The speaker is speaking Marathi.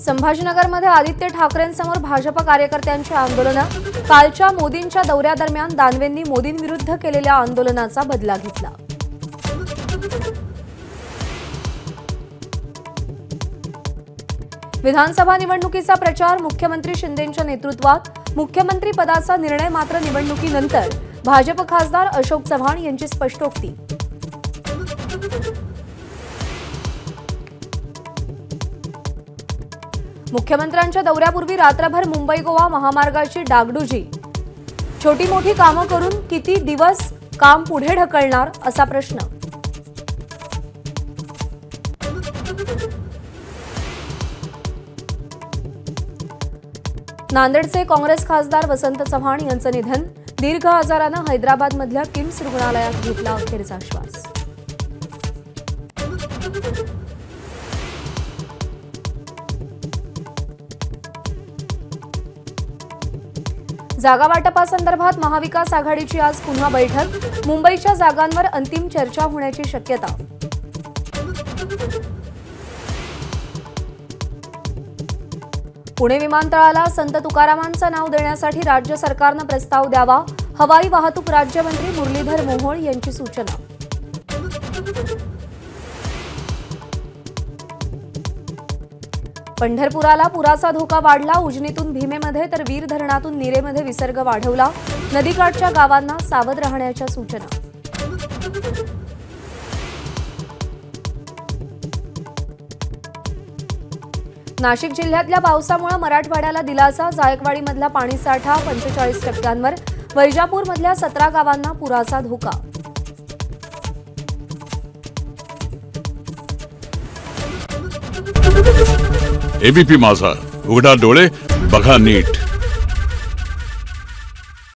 संभाजीनगरमध्ये आदित्य ठाकरेंसमोर भाजप कार्यकर्त्यांची आंदोलन। कालच्या मोदींच्या दौऱ्यादरम्यान दानवेंनी मोदींविरुद्ध केलेल्या आंदोलनाचा बदला घेतला। विधानसभा निवडणुकीचा प्रचार मुख्यमंत्री शिंदेंच्या नेतृत्वात। मुख्यमंत्री पदाचा निर्णय मात्र निवडणुकीनंतर। भाजप खासदार अशोक चव्हाण यांची स्पष्टोक्ती। मुख्यमंत्र्यांच्या दौऱ्यापूर्वी रात्रभर मुंबई गोवा महामार्गाची डागडुजी। छोटी मोठी कामं करून किती दिवस काम पुढे ढकलणार असा प्रश्न। नांदेडचे काँग्रेस खासदार वसंत चव्हाण यांचं निधन। दीर्घ आजारानं हैदराबादमधल्या किम्स रुग्णालयात घेतला अखेरचा श्वास। जागा वाटपासंदर्भात महाविकास आघाडीची आज पुन्हा बैठक। मुंबईच्या जागांवर अंतिम चर्चा होण्याची शक्यता। पुणे विमानतळाला संत तुकारामांचं नाव देण्यासाठी राज्य सरकारनं प्रस्ताव द्यावा। हवाई वाहतूक राज्यमंत्री मुरलीधर मोहोळ यांची सूचना। पंढरपुराला पुराचा धोका वाढला। उजनीतून भीमेमध्ये तर वीर धरणातून नीरेमध्ये विसर्ग वाढवला। नदीकाठच्या गावांना सावध राहण्याच्या सूचना। नाशिक जिल्ह्यातल्या पावसामुळे मराठवाड्याला दिलासा। जायकवाडीमधला पाणीसाठा 45%वर। वैजापूरमधल्या 17 गावांना पुराचा धोका। एबीपी माझा, उघडा डोळे बघा नीट।